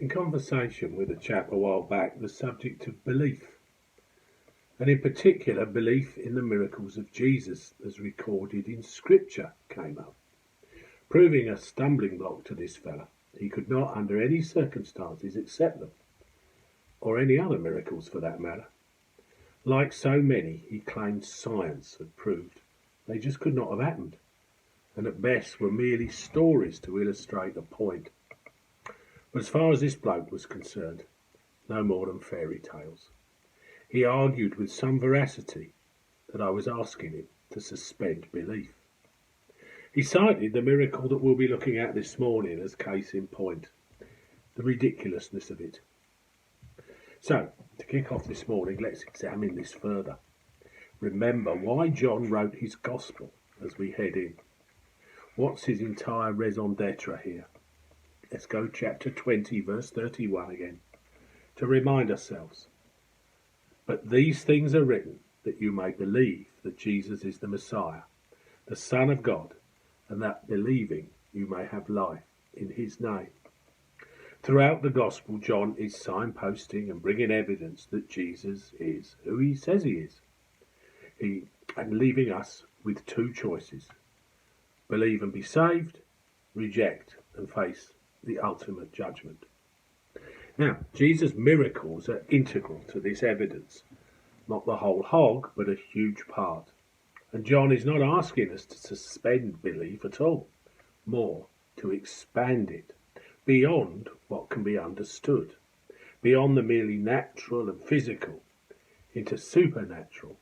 In conversation with a chap a while back, the subject of belief, and in particular belief in the miracles of Jesus as recorded in Scripture, came up, proving a stumbling block to this fella. He could not under any circumstances accept them, or any other miracles for that matter. Like so many, he claimed science had proved they just could not have happened, and at best were merely stories to illustrate a point. But as far as this bloke was concerned, no more than fairy tales. He argued with some veracity that I was asking him to suspend belief. He cited the miracle that we'll be looking at this morning as case in point, the ridiculousness of it. So, to kick off this morning, let's examine this further. Remember why John wrote his gospel as we head in. What's his entire raison d'etre here? Let's go chapter 20, verse 31 again, to remind ourselves. But these things are written that you may believe that Jesus is the Messiah, the Son of God, and that believing you may have life in his name. Throughout the gospel, John is signposting and bringing evidence that Jesus is who he says he is. And leaving us with two choices: believe and be saved, reject and face the ultimate judgment. Now, Jesus' miracles are integral to this evidence. Not the whole hog, but a huge part. And John is not asking us to suspend belief at all, more to expand it beyond what can be understood, beyond the merely natural and physical, into supernatural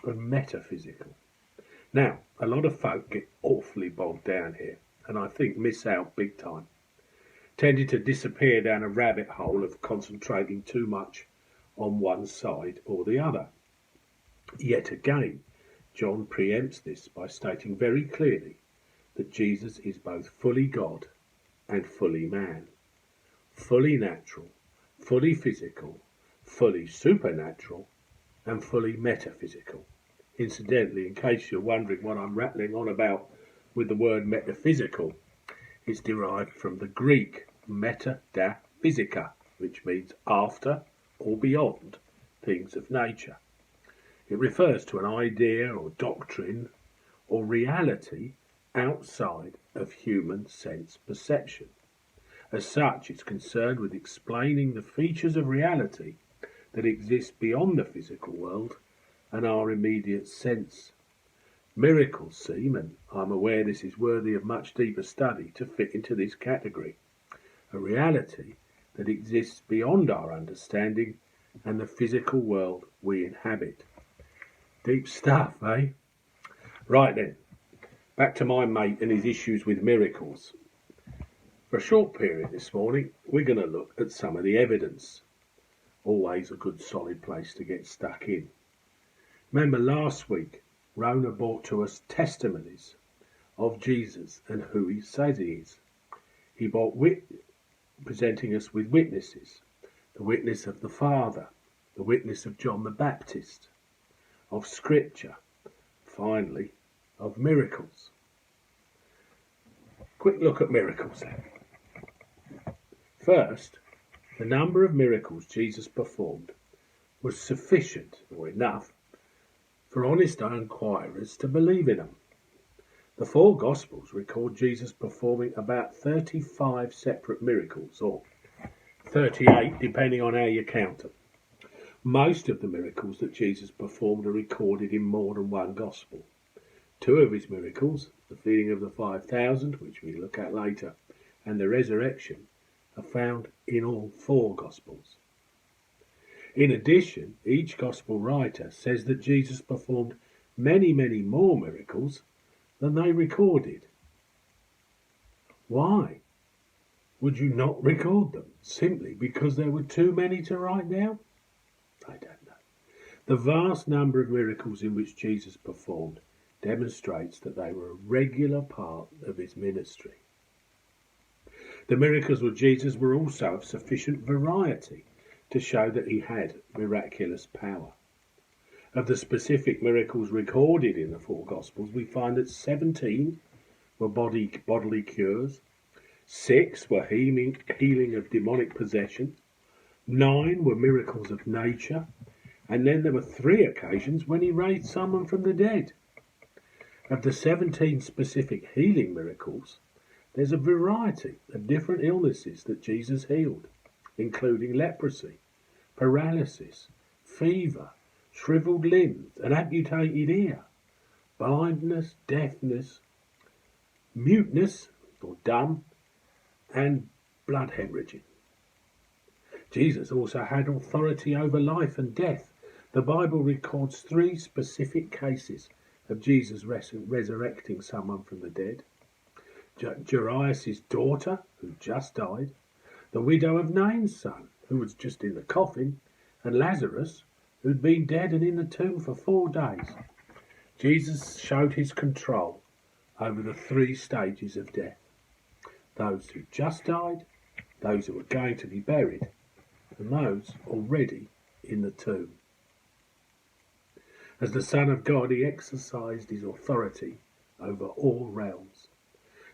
and metaphysical. Now, a lot of folk get awfully bogged down here, and I think miss out big time, tending to disappear down a rabbit hole of concentrating too much on one side or the other. Yet again, John preempts this by stating very clearly that Jesus is both fully God and fully man, fully natural, fully physical, fully supernatural, and fully metaphysical. Incidentally, in case you're wondering what I'm rattling on about with the word metaphysical, it's derived from the Greek meta da physica, which means after or beyond things of nature. It refers to an idea or doctrine or reality outside of human sense perception. As such, it's concerned with explaining the features of reality that exist beyond the physical world and our immediate sense. Miracles seem, and I'm aware this is worthy of much deeper study, to fit into this category. A reality that exists beyond our understanding and the physical world we inhabit. Deep stuff, eh? Right then, back to my mate and his issues with miracles. For a short period this morning, we're going to look at some of the evidence. Always a good solid place to get stuck in. Remember last week, Rona brought to us testimonies of Jesus and who he says he is. He brought presenting us with witnesses, the witness of the Father, the witness of John the Baptist, of Scripture, finally, of miracles. Quick look at miracles then. First, the number of miracles Jesus performed was sufficient, or enough, for honest inquirers to believe in them. The four Gospels record Jesus performing about 35 separate miracles, or 38 depending on how you count them. Most of the miracles that Jesus performed are recorded in more than one Gospel. Two of his miracles, the feeding of the 5,000, which we look at later, and the resurrection, are found in all four Gospels. In addition, each Gospel writer says that Jesus performed many, many more miracles than they recorded. Why would you not record them? Simply because there were too many to write down? I don't know. The vast number of miracles in which Jesus performed demonstrates that they were a regular part of his ministry. The miracles of Jesus were also of sufficient variety to show that he had miraculous power. Of the specific miracles recorded in the four Gospels, we find that 17 were bodily cures, 6 were healing of demonic possession. 9 were miracles of nature. And then there were 3 occasions when he raised someone from the dead. Of the 17 specific healing miracles, there's a variety of different illnesses that Jesus healed, including leprosy, paralysis, fever, shriveled limbs, an amputated ear, blindness, deafness, muteness or dumb, and blood hemorrhaging. Jesus also had authority over life and death. The Bible records 3 specific cases of Jesus resurrecting someone from the dead. Jairus' daughter, who just died, the widow of Nain's son, who was just in the coffin, and Lazarus, who'd been dead and in the tomb for 4 days. Jesus showed his control over the 3 stages of death: those who just died, those who were going to be buried, and those already in the tomb. As the Son of God, he exercised his authority over all realms.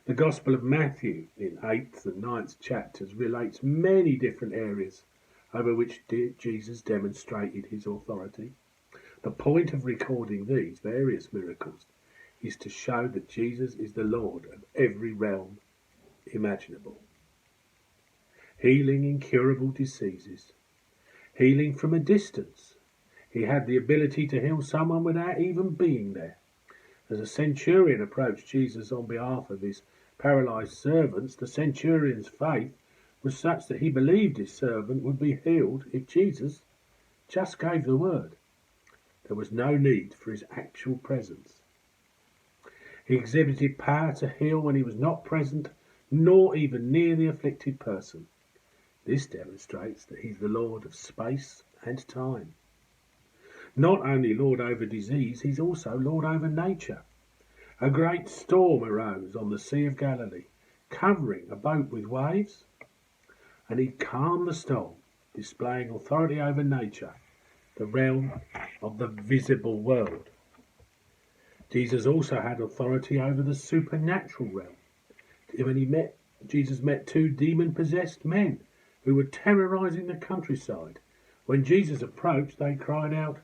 The Gospel of Matthew, in 8th and 9th chapters, relates many different areas over which Jesus demonstrated his authority. The point of recording these various miracles is to show that Jesus is the Lord of every realm imaginable. Healing incurable diseases, healing from a distance. He had the ability to heal someone without even being there. As a centurion approached Jesus on behalf of his paralysed servants, the centurion's faith was such that he believed his servant would be healed if Jesus just gave the word. There was no need for his actual presence. He exhibited power to heal when he was not present, nor even near the afflicted person. This demonstrates that he's the Lord of space and time. Not only Lord over disease, he's also Lord over nature. A great storm arose on the Sea of Galilee, covering a boat with waves, and he calmed the storm, displaying authority over nature, the realm of the visible world. Jesus also had authority over the supernatural realm. When Jesus met 2 demon-possessed men who were terrorizing the countryside. When Jesus approached, they cried out,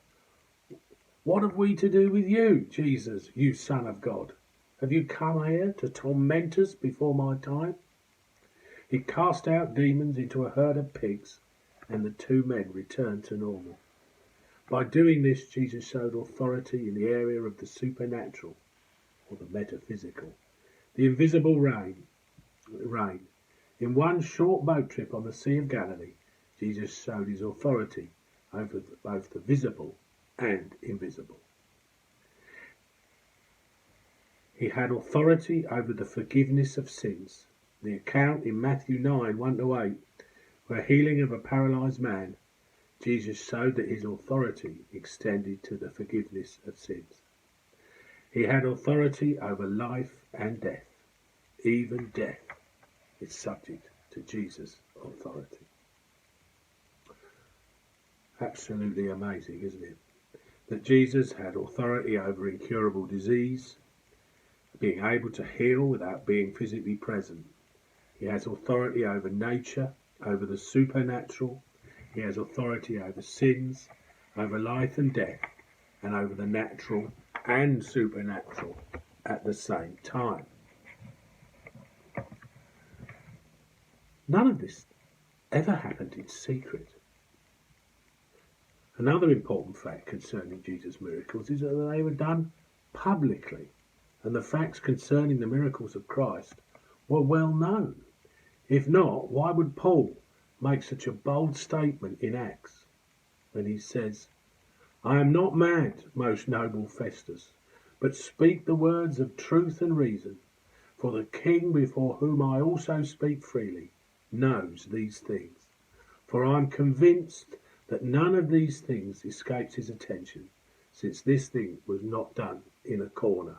"What have we to do with you, Jesus, you Son of God? Have you come here to torment us before my time?" He cast out demons into a herd of pigs, and the 2 men returned to normal. By doing this, Jesus showed authority in the area of the supernatural, or the metaphysical, the invisible reign. In one short boat trip on the Sea of Galilee, Jesus showed his authority over both the visible and invisible. He had authority over the forgiveness of sins. The account in Matthew 9, 1-8, where healing of a paralysed man, Jesus showed that his authority extended to the forgiveness of sins. He had authority over life and death. Even death is subject to Jesus' authority. Absolutely amazing, isn't it? That Jesus had authority over incurable disease, being able to heal without being physically present. He has authority over nature, over the supernatural. He has authority over sins, over life and death, and over the natural and supernatural at the same time. None of this ever happened in secret. Another important fact concerning Jesus' miracles is that they were done publicly, and the facts concerning the miracles of Christ were well known. If not, why would Paul make such a bold statement in Acts when he says, "I am not mad, most noble Festus, but speak the words of truth and reason, for the king before whom I also speak freely knows these things. For I am convinced that none of these things escapes his attention, since this thing was not done in a corner.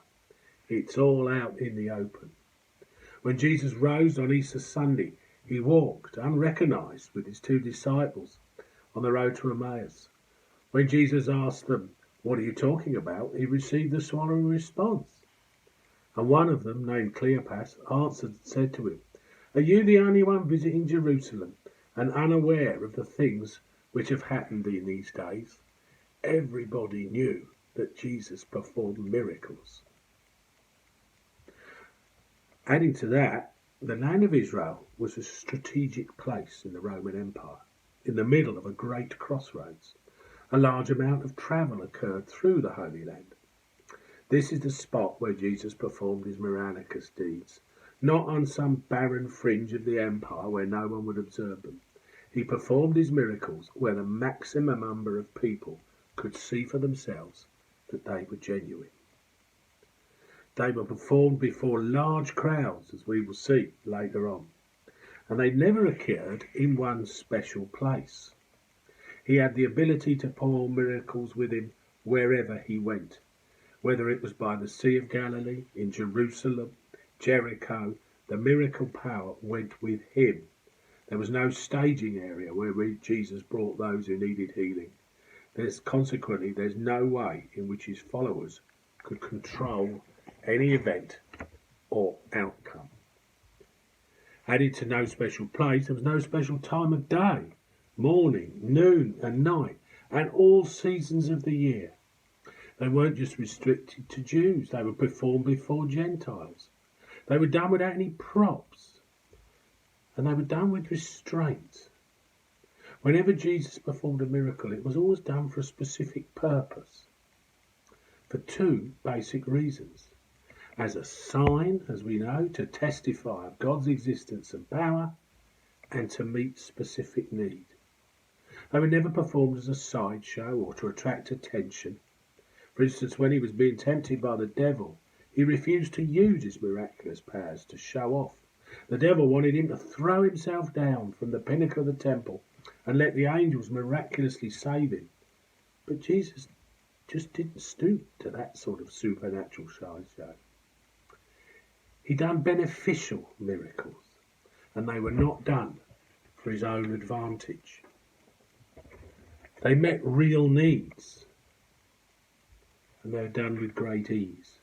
It's all out in the open." When Jesus rose on Easter Sunday, he walked unrecognised with his 2 disciples on the road to Emmaus. When Jesus asked them, "What are you talking about?" he received the following response. And one of them, named Cleopas, said to him, Are you the only one visiting Jerusalem and unaware of the things which have happened in these days? Everybody knew that Jesus performed miracles. Adding to that, the land of Israel was a strategic place in the Roman Empire, in the middle of a great crossroads. A large amount of travel occurred through the Holy Land. This is the spot where Jesus performed his miraculous deeds, not on some barren fringe of the empire where no one would observe them. He performed his miracles where the maximum number of people could see for themselves that they were genuine. They were performed before large crowds, as we will see later on, and they never occurred in one special place. He had the ability to perform miracles with him wherever he went, whether it was by the Sea of Galilee, in Jerusalem, Jericho. The miracle power went with him. There was no staging area where Jesus brought those who needed healing. Consequently, there's no way in which his followers could control any event or outcome. Added to no special place, there was no special time of day, morning, noon and night, and all seasons of the year. They weren't just restricted to Jews, they were performed before Gentiles. They were done without any props, and they were done with restraint. Whenever Jesus performed a miracle, it was always done for a specific purpose, for two basic reasons. As a sign, as we know, to testify of God's existence and power, and to meet specific need. They were never performed as a sideshow or to attract attention. For instance, when he was being tempted by the devil, he refused to use his miraculous powers to show off. The devil wanted him to throw himself down from the pinnacle of the temple and let the angels miraculously save him. But Jesus just didn't stoop to that sort of supernatural sideshow. He done beneficial miracles, and they were not done for his own advantage. They met real needs, and they were done with great ease,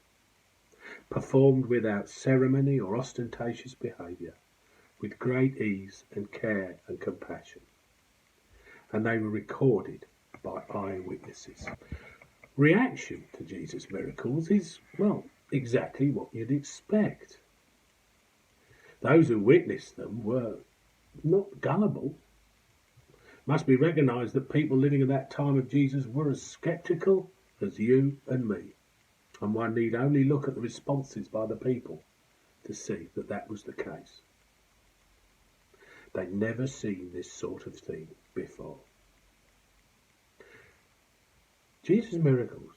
performed without ceremony or ostentatious behaviour, with great ease and care and compassion. And they were recorded by eyewitnesses. Reaction to Jesus' miracles is, well, exactly what you'd expect. Those who witnessed them were not gullible. It must be recognised that people living at that time of Jesus were as sceptical as you and me, and one need only look at the responses by the people to see that that was the case. They'd never seen this sort of thing before. Jesus' miracles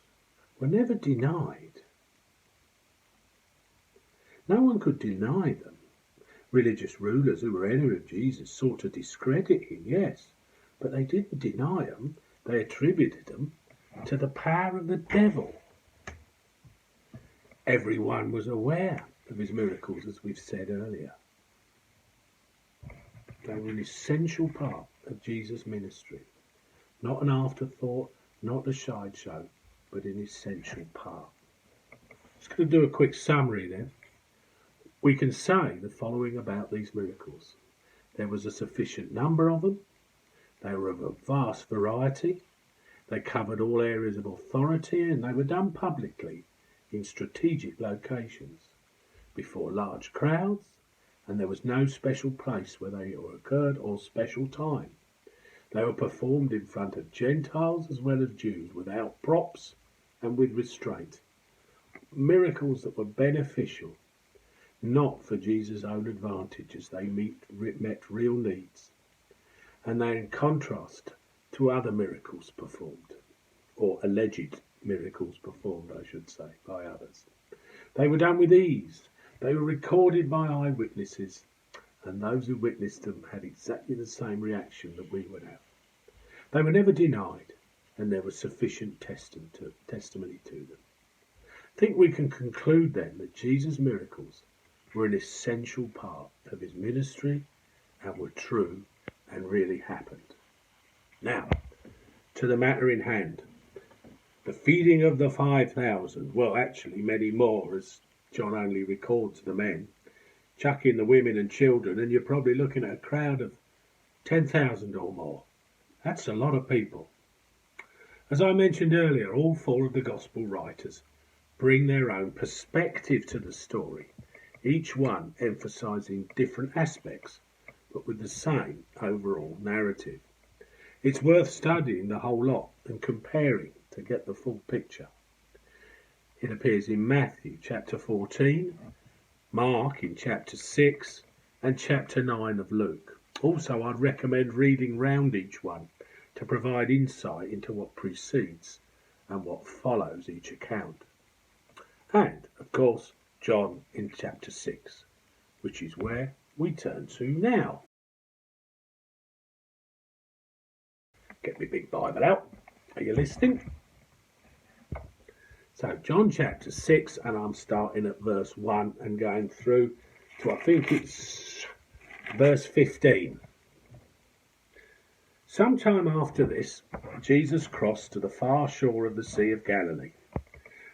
were never denied. No one could deny them. Religious rulers who were enemies of Jesus sought to discredit him, yes, but they didn't deny them. They attributed them to the power of the devil. Everyone was aware of his miracles, as we've said earlier. They were an essential part of Jesus' ministry, not an afterthought, not a sideshow, but an essential part. Just going to do a quick summary then. We can say the following about these miracles. There was a sufficient number of them. They were of a vast variety. They covered all areas of authority, and they were done publicly in strategic locations before large crowds, and there was no special place where they occurred or special time. They were performed in front of Gentiles as well as Jews, without props and with restraint. Miracles that were beneficial, not for Jesus' own advantage, as they met real needs. And they in contrast to other miracles performed, or alleged miracles performed, I should say, by others. They were done with ease. They were recorded by eyewitnesses, and those who witnessed them had exactly the same reaction that we would have. They were never denied, and there was sufficient testimony to them. I think we can conclude then that Jesus' miracles were an essential part of his ministry and were true and really happened. Now, to the matter in hand. The feeding of the 5,000, well, actually many more, as John only records the men. Chuck in the women and children, and you're probably looking at a crowd of 10,000 or more. That's a lot of people. As I mentioned earlier, all four of the Gospel writers bring their own perspective to the story, each one emphasising different aspects, but with the same overall narrative. It's worth studying the whole lot and comparing to get the full picture. It appears in Matthew chapter 14, Mark in chapter 6, and chapter 9 of Luke. Also, I'd recommend reading round each one to provide insight into what precedes and what follows each account. And, of course, John in chapter 6, which is where we turn to now. Get my big Bible out. Are you listening? So, John chapter 6, and I'm starting at verse 1 and going through to, I think it's verse 15. Sometime after this, Jesus crossed to the far shore of the Sea of Galilee,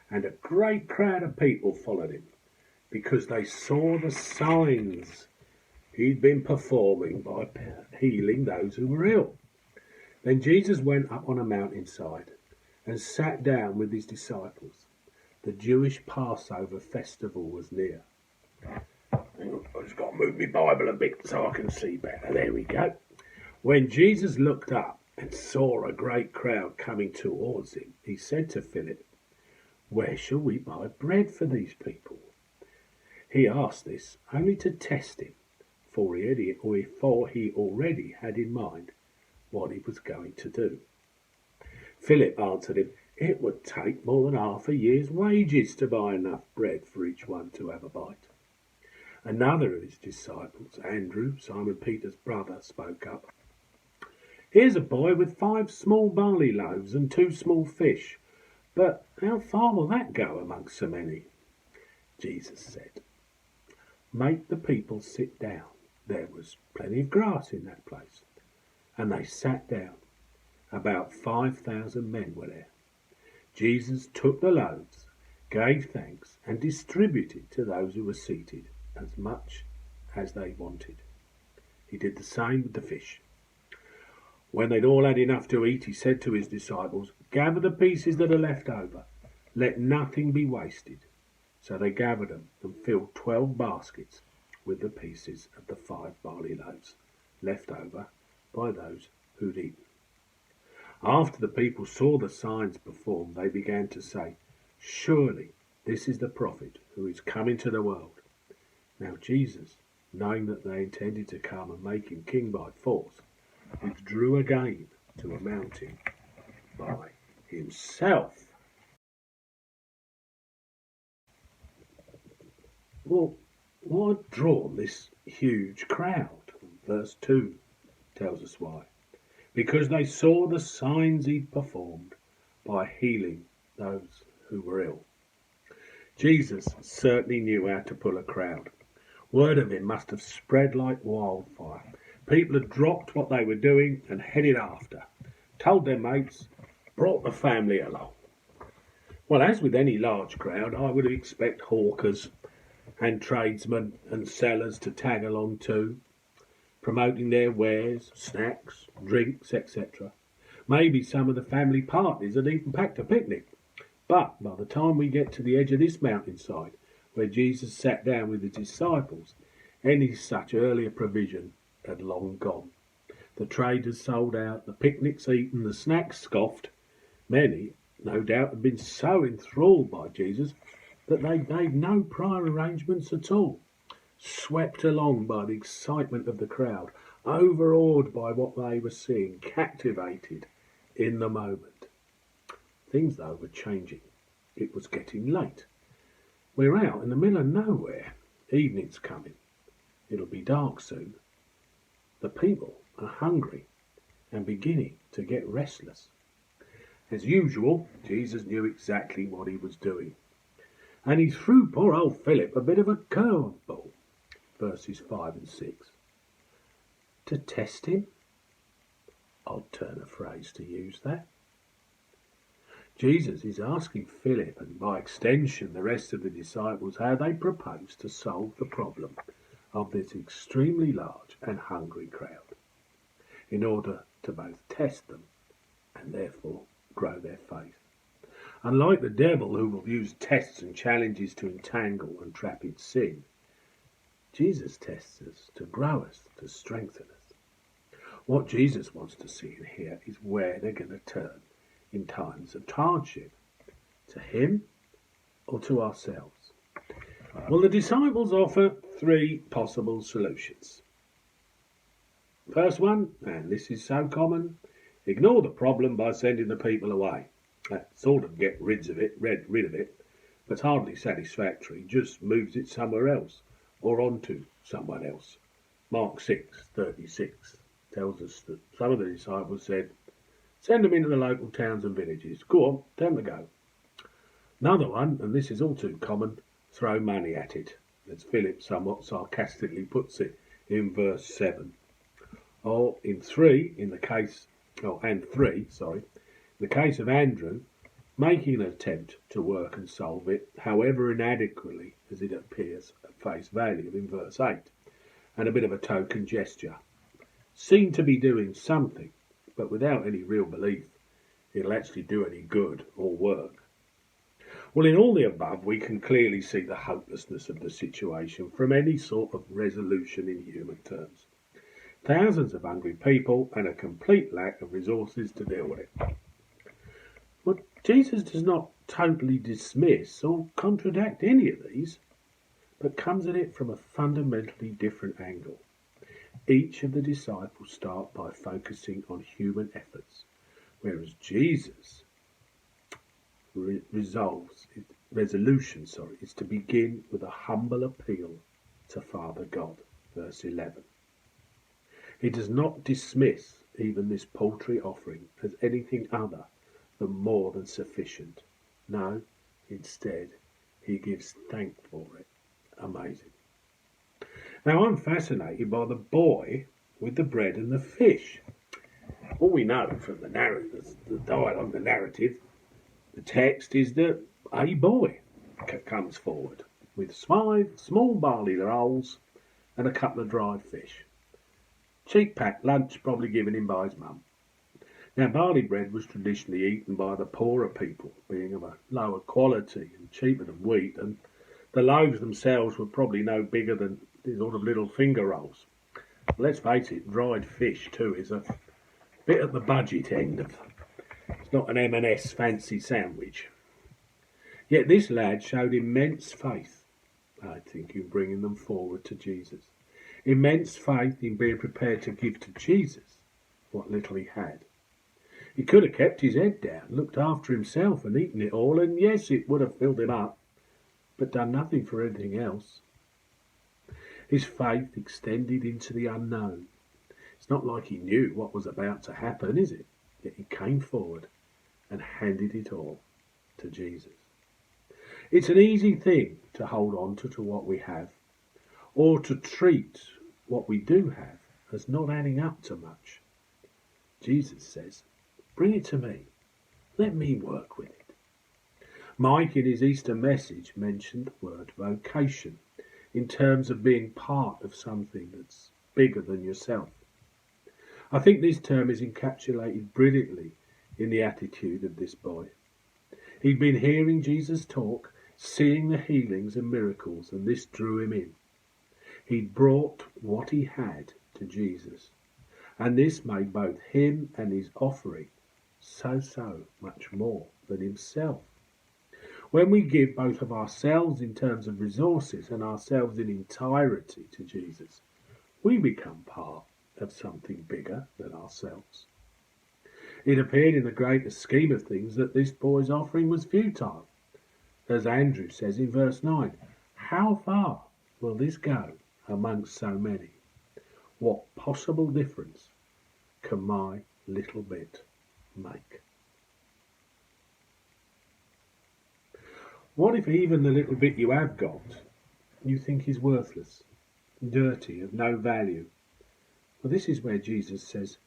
and a great crowd of people followed him, because they saw the signs he'd been performing by healing those who were ill. Then Jesus went up on a mountainside and sat down with his disciples. The Jewish Passover festival was near. I've just got to move my Bible a bit so I can see better. There we go. When Jesus looked up and saw a great crowd coming towards him, he said to Philip, "Where shall we buy bread for these people?" He asked this only to test him, for he already had in mind what he was going to do. Philip answered him, "It would take more than half a year's wages to buy enough bread for each one to have a bite." Another of his disciples, Andrew, Simon Peter's brother, spoke up. "Here's a boy with 5 small barley loaves and 2 small fish, but how far will that go amongst so many?" Jesus said, "Make the people sit down." There was plenty of grass in that place, and they sat down. About 5,000 men were there. Jesus took the loaves, gave thanks, and distributed to those who were seated as much as they wanted. He did the same with the fish. When they'd all had enough to eat, he said to his disciples, "Gather the pieces that are left over. Let nothing be wasted." So they gathered them and filled 12 baskets with the pieces of the 5 barley loaves left over by those who'd eaten. After the people saw the signs performed, they began to say, "Surely this is the prophet who is come into the world." Now Jesus, knowing that they intended to come and make him king by force, withdrew again to a mountain by himself. Well, what had drawn this huge crowd? Verse 2 tells us why. Because they saw the signs he'd performed by healing those who were ill. Jesus certainly knew how to pull a crowd. Word of him must have spread like wildfire. People had dropped what they were doing and headed after, told their mates, brought the family along. Well, as with any large crowd, I would expect hawkers and tradesmen and sellers to tag along too, promoting their wares, snacks, drinks, etc. Maybe some of the family partners had even packed a picnic. But by the time we get to the edge of this mountainside, where Jesus sat down with his disciples, any such earlier provision had long gone. The traders sold out, the picnics eaten, the snacks scoffed. Many, no doubt, had been so enthralled by Jesus that they made no prior arrangements at all. Swept along by the excitement of the crowd, overawed by what they were seeing, captivated in the moment. Things, though, were changing. It was getting late. We're out in the middle of nowhere. Evening's coming. It'll be dark soon. The people are hungry and beginning to get restless. As usual, Jesus knew exactly what he was doing. And he threw poor old Philip a bit of a curveball. Verses 5 and 6. To test him? Odd turn of phrase to use that. Jesus is asking Philip, and by extension the rest of the disciples, how they propose to solve the problem of this extremely large and hungry crowd in order to both test them and therefore grow their faith. Unlike the devil, who will use tests and challenges to entangle and trap in sin, Jesus tests us to grow us, to strengthen us. What Jesus wants to see and hear is where they're going to turn in times of hardship, to him or to ourselves. Well, the disciples offer three possible solutions. First one, and this is so common, ignore the problem by sending the people away. That sort of get rid of it, but it's hardly satisfactory, just moves it somewhere else or onto someone else. Mark 6:36 tells us that some of the disciples said, send them into the local towns and villages. Go on, tell them to go. Another one, and this is all too common, throw money at it, as Philip somewhat sarcastically puts it in verse 7. Or in the case of Andrew, making an attempt to work and solve it, however inadequately as it appears at face value in verse 8, and a bit of a token gesture. Seem to be doing something, but without any real belief it'll actually do any good or work. Well, in all the above, we can clearly see the hopelessness of the situation from any sort of resolution in human terms. Thousands of hungry people and a complete lack of resources to deal with it. But Jesus does not totally dismiss or contradict any of these, but comes at it from a fundamentally different angle. Each of the disciples start by focusing on human efforts, whereas Jesus' resolution is to begin with a humble appeal to Father God, verse 11. He does not dismiss even this paltry offering as anything other than more than sufficient. No, instead, he gives thanks for it. Amazing. Now, I'm fascinated by the boy with the bread and the fish. All we know from the narrative, the dialogue, the narrative, the text is that a boy comes forward with 5 small barley rolls and a couple of dried fish. Cheap packed lunch, probably given him by his mum. Now, barley bread was traditionally eaten by the poorer people, being of a lower quality and cheaper than wheat, and the loaves themselves were probably no bigger than these sort of little finger rolls. Let's face it, dried fish too is a bit at the budget end of. It's not an M&S fancy sandwich. Yet this lad showed immense faith, I think, in bringing them forward to Jesus. Immense faith in being prepared to give to Jesus what little he had. He could have kept his head down, looked after himself and eaten it all, and yes, it would have filled him up, but done nothing for anything else. His faith extended into the unknown. It's not like he knew what was about to happen, is it? Yet he came forward and handed it all to Jesus. It's an easy thing to hold on to what we have, or to treat what we do have as not adding up to much. Jesus says, bring it to me. Let me work with it. Mike, in his Easter message, mentioned the word vocation in terms of being part of something that's bigger than yourself. I think this term is encapsulated brilliantly in the attitude of this boy. He'd been hearing Jesus talk, seeing the healings and miracles, and this drew him in. He'd brought what he had to Jesus, and this made both him and his offering so much more than himself. When we give both of ourselves in terms of resources and ourselves in entirety to Jesus, we become part of something bigger than ourselves. It appeared in the greater scheme of things that this boy's offering was futile. As Andrew says in verse 9, how far will this go amongst so many? What possible difference can my little bit make? What if even the little bit you have got you think is worthless, dirty, of no value? Well, this is where Jesus says,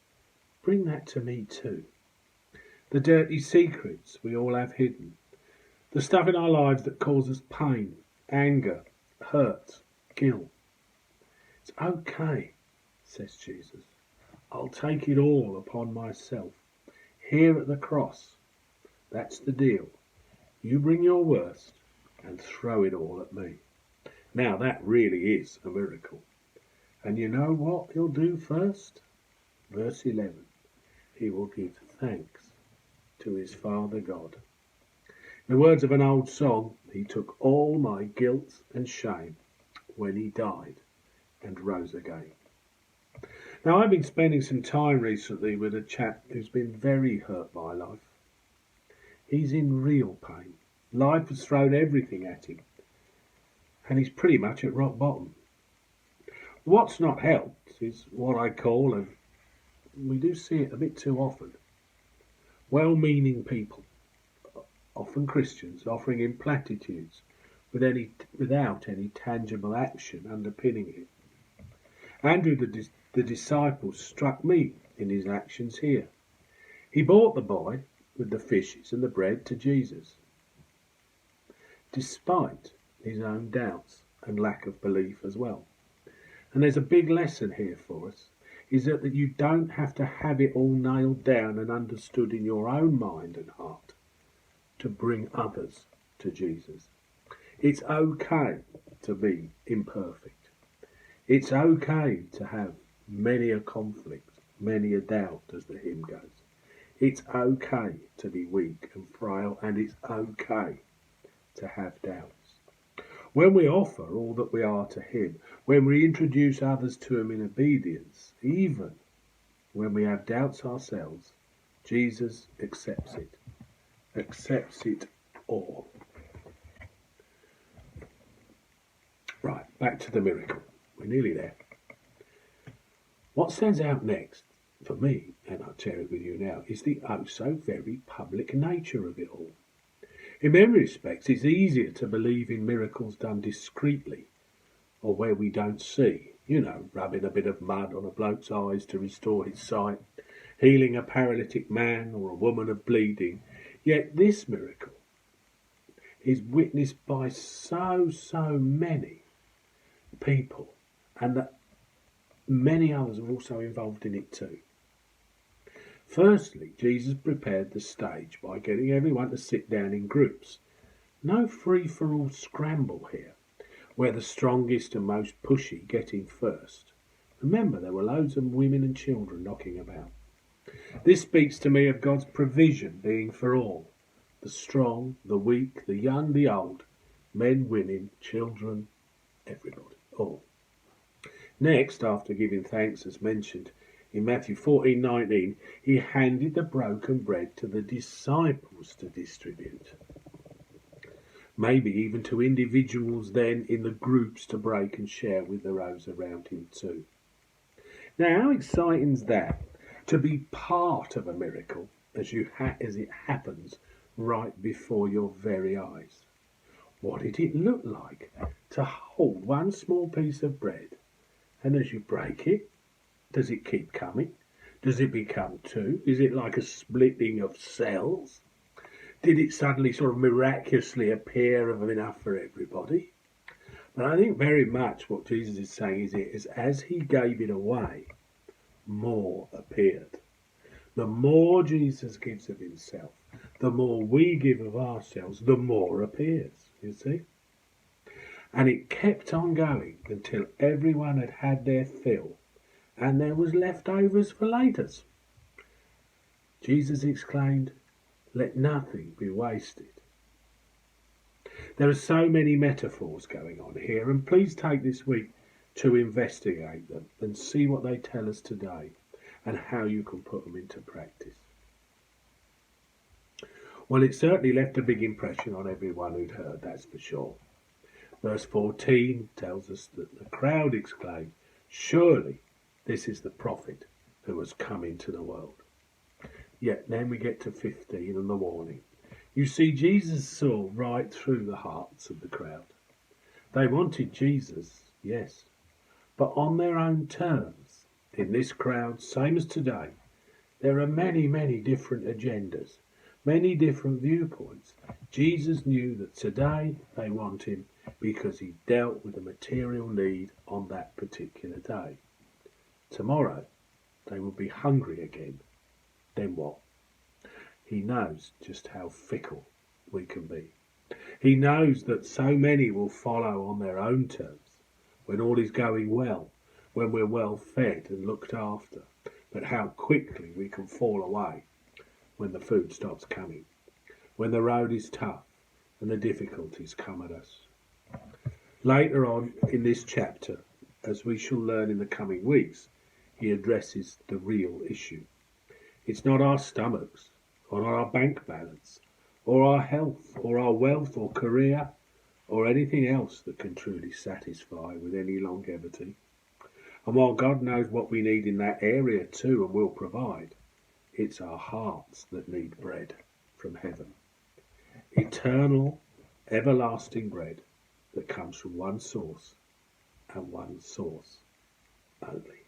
bring that to me too. The dirty secrets we all have hidden, the stuff in our lives that causes pain, anger, hurt, guilt. It's okay, says Jesus. I'll take it all upon myself. Here at the cross, that's the deal. You bring your worst and throw it all at me. Now that really is a miracle. And you know what he'll do first? Verse 11. He will give thanks to his Father God. In the words of an old song, he took all my guilt and shame when he died and rose again. Now, I've been spending some time recently with a chap who's been very hurt by life. He's in real pain. Life has thrown everything at him, and he's pretty much at rock bottom. What's not helped is what I call, and we do see it a bit too often, well-meaning people, often Christians, offering him platitudes without any tangible action underpinning it. Andrew the disciple struck me in his actions here. He brought the boy with the fishes and the bread to Jesus, despite his own doubts and lack of belief as well. And there's a big lesson here for us, is that you don't have to have it all nailed down and understood in your own mind and heart to bring others to Jesus. It's okay to be imperfect. It's okay to have many a conflict, many a doubt, as the hymn goes. It's okay to be weak and frail, and it's okay to have doubts. When we offer all that we are to him, when we introduce others to him in obedience, even when we have doubts ourselves, Jesus accepts it all. Right, back to the miracle. We're nearly there. What stands out next, for me, and I'll share it with you now, is the oh so very public nature of it all. In many respects, it's easier to believe in miracles done discreetly, or where we don't see, rubbing a bit of mud on a bloke's eyes to restore his sight, healing a paralytic man or a woman of bleeding. Yet this miracle is witnessed by so many people, and that many others are also involved in it too. Firstly, Jesus prepared the stage by getting everyone to sit down in groups. No free-for-all scramble here, where the strongest and most pushy get in first. Remember, there were loads of women and children knocking about. This speaks to me of God's provision being for all. The strong, the weak, the young, the old, men, women, children, everybody, all. Next, after giving thanks as mentioned in Matthew 14:19, he handed the broken bread to the disciples to distribute. Maybe even to individuals then in the groups to break and share with those around him too. Now, how exciting is that? To be part of a miracle as it happens right before your very eyes. What did it look like to hold one small piece of bread, and as you break it, does it keep coming? Does it become two? Is it like a splitting of cells? Did it suddenly sort of miraculously appear of enough for everybody? But I think very much what Jesus is saying is as he gave it away, more appeared. The more Jesus gives of himself, the more we give of ourselves, the more appears, you see? And it kept on going until everyone had had their fill and there was leftovers for laters. Jesus exclaimed, "Let nothing be wasted." There are so many metaphors going on here, and please take this week to investigate them and see what they tell us today and how you can put them into practice. Well, it certainly left a big impression on everyone who'd heard, that's for sure. Verse 14 tells us that the crowd exclaimed, "Surely this is the prophet who has come into the world." Yet then we get to 15 and the warning. You see, Jesus saw right through the hearts of the crowd. They wanted Jesus, yes, but on their own terms. In this crowd, same as today, there are many different agendas, many different viewpoints. Jesus knew that today they want him, because he dealt with a material need on that particular day. Tomorrow they will be hungry again. Then what? He knows just how fickle we can be. He knows that so many will follow on their own terms when all is going well, when we're well fed and looked after, but how quickly we can fall away when the food stops coming, when the road is tough and the difficulties come at us. Later on in this chapter, as we shall learn in the coming weeks, he addresses the real issue. It's not our stomachs, or our bank balance, or our health, or our wealth, or career, or anything else that can truly satisfy with any longevity. And while God knows what we need in that area too and will provide, it's our hearts that need bread from heaven. Eternal, everlasting bread that comes from one source and one source only.